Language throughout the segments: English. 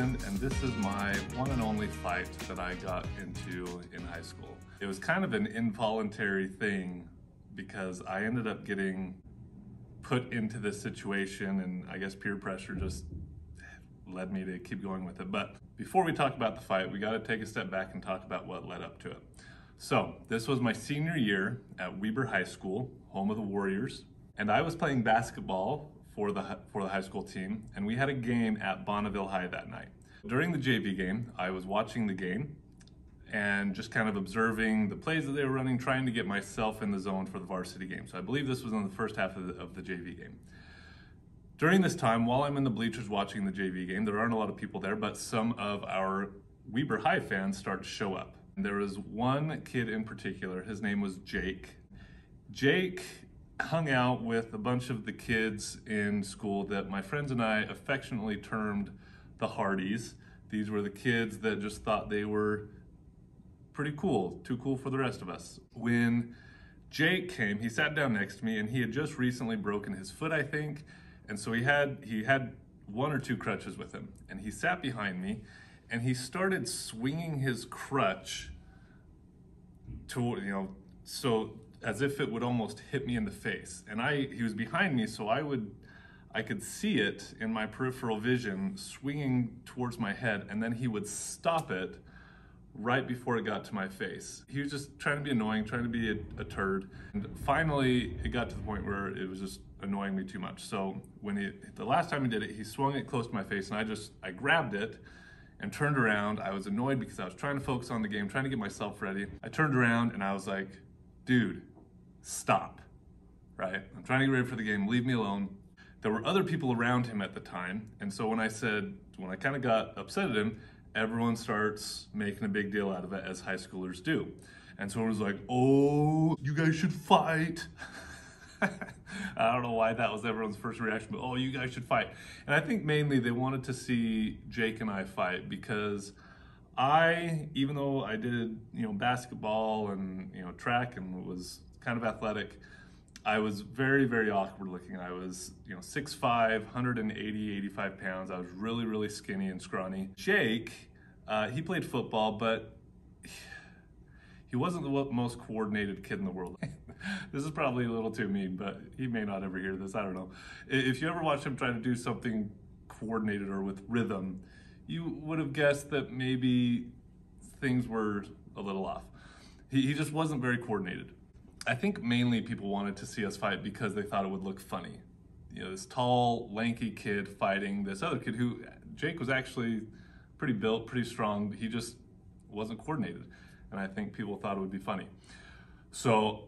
Ethan, and this is my one and only fight that I got into in high school. It was kind of an involuntary thing because I ended up getting put into this situation, and I guess peer pressure just led me to keep going with it. But before we talk about the fight, we got to take a step back and talk about what led up to it. So this was my senior year at Weber High School, home of the Warriors, and I was playing basketball for the high school team, and we had a game at Bonneville High that night. During the JV game, I was watching the game and just kind of observing the plays that they were running, trying to get myself in the zone for the varsity game. So I believe this was in the first half of the JV game. During this time, while I'm in the bleachers watching the JV game, there aren't a lot of people there, but some of our Weber High fans start to show up. And there was one kid in particular, his name was Jake. Jake hung out with a bunch of the kids in school that my friends and I affectionately termed the Hardys. These were the kids that just thought they were pretty cool, too cool for the rest of us. When Jake came, he sat down next to me, and he had just recently broken his foot, I think, and so he had one or two crutches with him. And he sat behind me, and he started swinging his crutch to, so as if it would almost hit me in the face. And he was behind me, so I could see it in my peripheral vision swinging towards my head, and then he would stop it right before it got to my face. He was just trying to be annoying, trying to be a turd. And finally, it got to the point where it was just annoying me too much. So the last time he did it, he swung it close to my face, and I grabbed it and turned around. I was annoyed because I was trying to focus on the game, trying to get myself ready. I turned around and I was like, dude, stop, right? I'm trying to get ready for the game, leave me alone. There were other people around him at the time, and so when I kind of got upset at him, everyone starts making a big deal out of it, as high schoolers do. And so it was like, oh, you guys should fight. I don't know why that was everyone's first reaction, but oh, you guys should fight. And I think mainly they wanted to see Jake and I fight because even though I did, basketball and, track and was kind of athletic, I was very, very awkward looking. I was, 6'5", 180, 85 pounds. I was really, really skinny and scrawny. Jake, he played football, but he wasn't the most coordinated kid in the world. This is probably a little too mean, but he may not ever hear this, I don't know. If you ever watch him try to do something coordinated or with rhythm, you would have guessed that maybe things were a little off. He just wasn't very coordinated. I think mainly people wanted to see us fight because they thought it would look funny. This tall, lanky kid fighting this other kid who, Jake was actually pretty built, pretty strong, but he just wasn't coordinated. And I think people thought it would be funny. So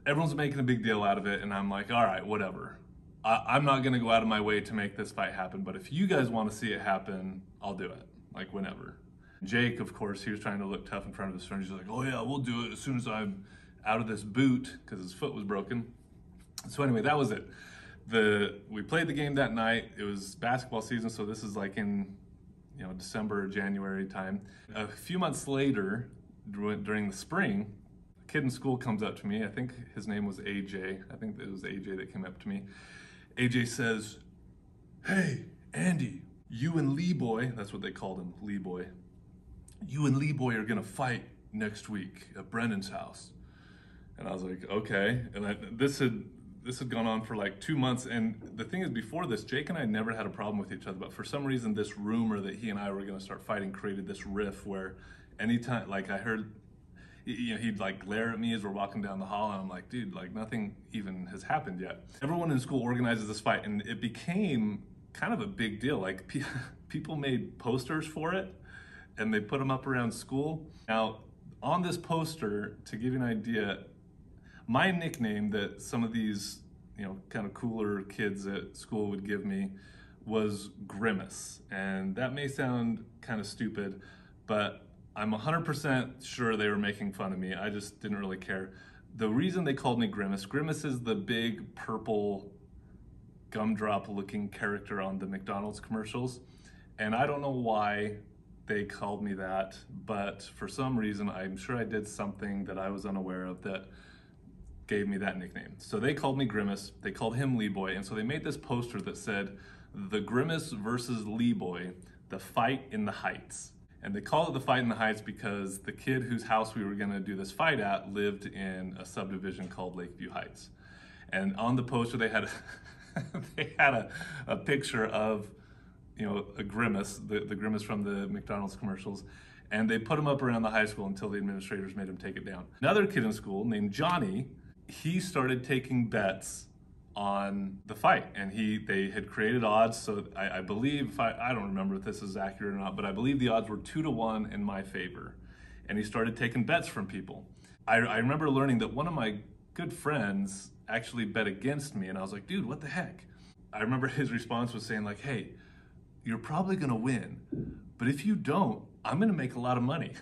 everyone's making a big deal out of it, and I'm like, all right, whatever. I'm not gonna go out of my way to make this fight happen, but if you guys wanna see it happen, I'll do it, like whenever. Jake, of course, he was trying to look tough in front of his friends. He's like, oh yeah, we'll do it as soon as I'm out of this boot, because his foot was broken. So anyway, that was it. We played the game that night. It was basketball season, so this is like in December or January time. A few months later, during the spring, a kid in school comes up to me. I think his name was AJ. I think it was AJ that came up to me. AJ says, hey, Andy, you and Lee Boy, that's what they called him, Lee Boy. You and Lee Boy are gonna fight next week at Brendan's house. And I was like, okay. And this had gone on for like 2 months. And the thing is, before this, Jake and I never had a problem with each other. But for some reason, this rumor that he and I were going to start fighting created this riff where anytime, like I heard, he'd like glare at me as we're walking down the hall. And I'm like, dude, like nothing even has happened yet. Everyone in school organizes this fight, and it became kind of a big deal. Like people made posters for it, and they put them up around school. Now, on this poster, to give you an idea, my nickname that some of these, kind of cooler kids at school would give me was Grimace. And that may sound kind of stupid, but I'm 100% sure they were making fun of me. I just didn't really care. The reason they called me Grimace is the big purple gumdrop looking character on the McDonald's commercials. And I don't know why they called me that, but for some reason, I'm sure I did something that I was unaware of that gave me that nickname. So they called me Grimace, they called him Lee Boy, and so they made this poster that said, the Grimace versus Lee Boy, the Fight in the Heights. And they call it the Fight in the Heights because the kid whose house we were gonna do this fight at lived in a subdivision called Lakeview Heights. And on the poster they had a picture of, you know, a Grimace, the Grimace from the McDonald's commercials, and they put him up around the high school until the administrators made him take it down. Another kid in school named Johnny, he started taking bets on the fight, and they had created odds. So I believe, I don't remember if this is accurate or not, but I believe the odds were 2-1 in my favor. And he started taking bets from people. I remember learning that one of my good friends actually bet against me, and I was like, dude, what the heck? I remember his response was saying like, hey, you're probably gonna win, but if you don't, I'm gonna make a lot of money.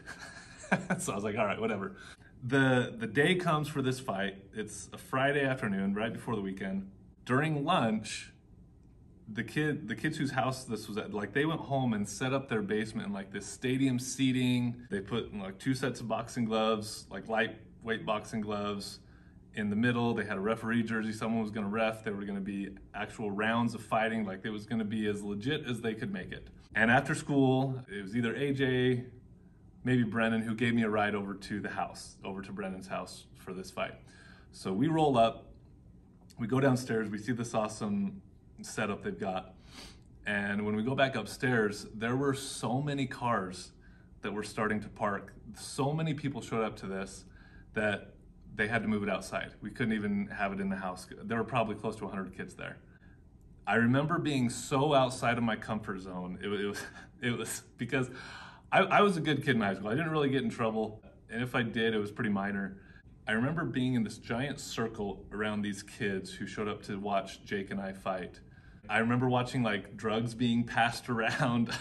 So I was like, all right, whatever. The day comes for this fight. It's a Friday afternoon, right before the weekend. During lunch, the kids whose house this was at, like, they went home and set up their basement in like this stadium seating. They put like 2 sets of boxing gloves, like lightweight boxing gloves. In the middle, they had a referee jersey. Someone was gonna ref. There were gonna be actual rounds of fighting. Like, it was gonna be as legit as they could make it. And after school, it was either AJ, maybe Brennan, who gave me a ride over to the house, over to Brennan's house for this fight. So we roll up, we go downstairs, we see this awesome setup they've got. And when we go back upstairs, there were so many cars that were starting to park. So many people showed up to this that they had to move it outside. We couldn't even have it in the house. There were probably close to 100 kids there. I remember being so outside of my comfort zone. It was because I was a good kid in high school. I didn't really get in trouble, and if I did, it was pretty minor. I remember being in this giant circle around these kids who showed up to watch Jake and I fight. I remember watching like drugs being passed around.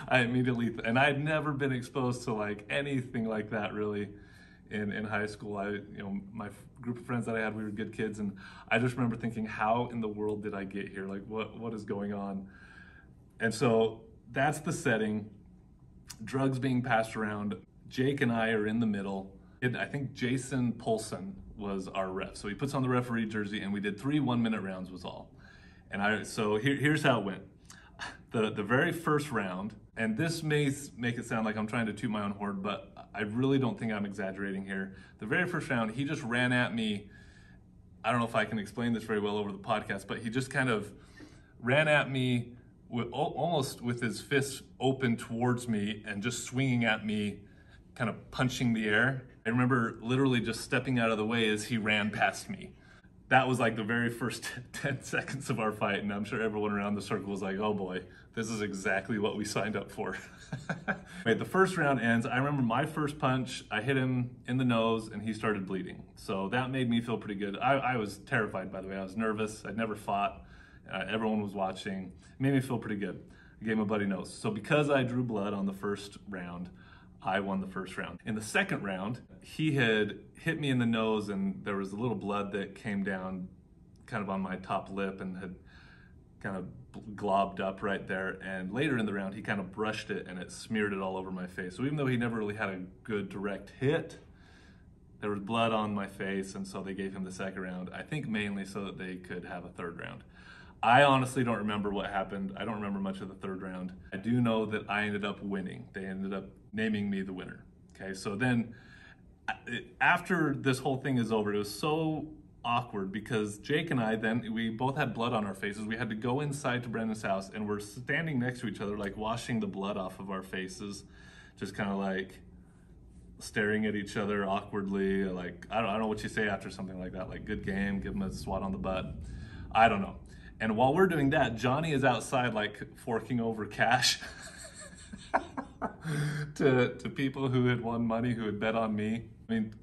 I immediately, and I had never been exposed to like anything like that really in high school. My group of friends that I had, we were good kids, and I just remember thinking, how in the world did I get here? Like, what is going on? And so that's the setting. Drugs being passed around. Jake and I are in the middle. I think Jason Polson was our ref. So he puts on the referee jersey, and we did 3 1-minute rounds was all. And so here's how it went. The very first round, and this may make it sound like I'm trying to toot my own horn, but I really don't think I'm exaggerating here. The very first round, he just ran at me. I don't know if I can explain this very well over the podcast, but he just kind of ran at me almost with his fists open towards me and just swinging at me, kind of punching the air. I remember literally just stepping out of the way as he ran past me. That was like the very first 10 seconds of our fight, and I'm sure everyone around the circle was like, oh boy, this is exactly what we signed up for. Wait, the first round ends. I remember my first punch, I hit him in the nose and he started bleeding. So that made me feel pretty good. I was terrified, by the way. I was nervous. I'd never fought. Everyone was watching. It made me feel pretty good. I gave him a bloody nose. So because I drew blood on the first round, I won the first round. In the second round, he had hit me in the nose and there was a little blood that came down kind of on my top lip and had kind of globbed up right there. And later in the round, he kind of brushed it and it smeared it all over my face. So even though he never really had a good direct hit, there was blood on my face, and so they gave him the second round, I think mainly so that they could have a third round. I honestly don't remember what happened. I don't remember much of the third round. I do know that I ended up winning. They ended up naming me the winner. Okay, so then after this whole thing is over, it was so awkward because Jake and I we both had blood on our faces. We had to go inside to Brendan's house, and we're standing next to each other, like washing the blood off of our faces, just kind of like staring at each other awkwardly. Like, I don't know what you say after something like that, like good game, give him a swat on the butt. I don't know. And while we're doing that, Johnny is outside like forking over cash to people who had won money, who had bet on me. I mean,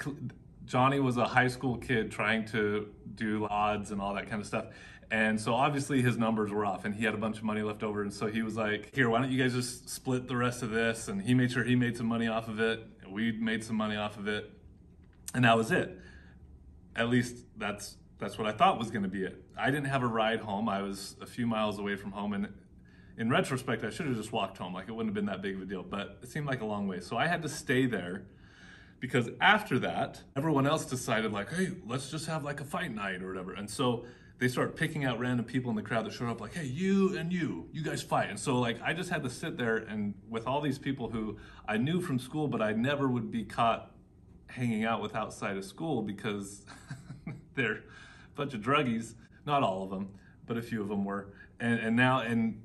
Johnny was a high school kid trying to do odds and all that kind of stuff. And so obviously his numbers were off and he had a bunch of money left over. And so he was like, here, why don't you guys just split the rest of this? And he made sure he made some money off of it. And we made some money off of it. And that was it. At least that's what I thought was going to be it. I didn't have a ride home. I was a few miles away from home. And in retrospect, I should have just walked home. Like, it wouldn't have been that big of a deal. But it seemed like a long way. So I had to stay there because after that, everyone else decided like, hey, let's just have like a fight night or whatever. And so they start picking out random people in the crowd that showed up like, hey, you and you guys fight. And so like, I just had to sit there and with all these people who I knew from school, but I never would be caught hanging out with outside of school because they're a bunch of druggies. Not all of them, but a few of them were. And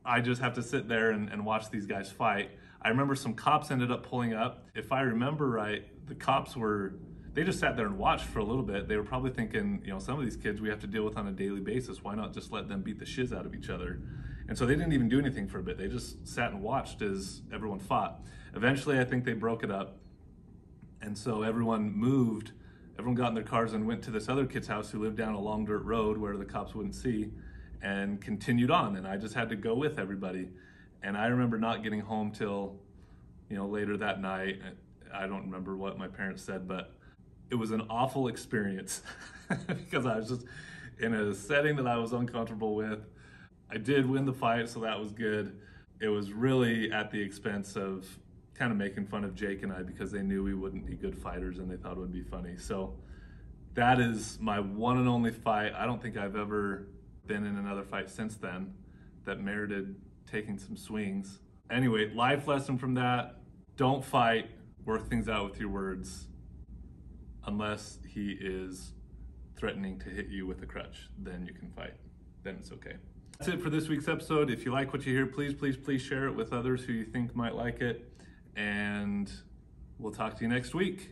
I just have to sit there and watch these guys fight. I remember some cops ended up pulling up. If I remember right, the cops they just sat there and watched for a little bit. They were probably thinking, you know, some of these kids we have to deal with on a daily basis. Why not just let them beat the shiz out of each other? And so they didn't even do anything for a bit. They just sat and watched as everyone fought. Eventually, I think they broke it up. And so everyone moved. Everyone got in their cars and went to this other kid's house who lived down a long dirt road where the cops wouldn't see, and continued on. And I just had to go with everybody. And I remember not getting home till, you know, later that night. I don't remember what my parents said, but it was an awful experience because I was just in a setting that I was uncomfortable with. I did win the fight, so that was good. It was really at the expense of kind of making fun of Jake and I because they knew we wouldn't be good fighters and they thought it would be funny. So that is my one and only fight. I don't think I've ever been in another fight since then that merited taking some swings. Anyway, life lesson from that: don't fight, work things out with your words, unless he is threatening to hit you with a crutch. Then you can fight, then it's okay. That's it for this week's episode. If you like what you hear, please share it with others who you think might like it, and we'll talk to you next week.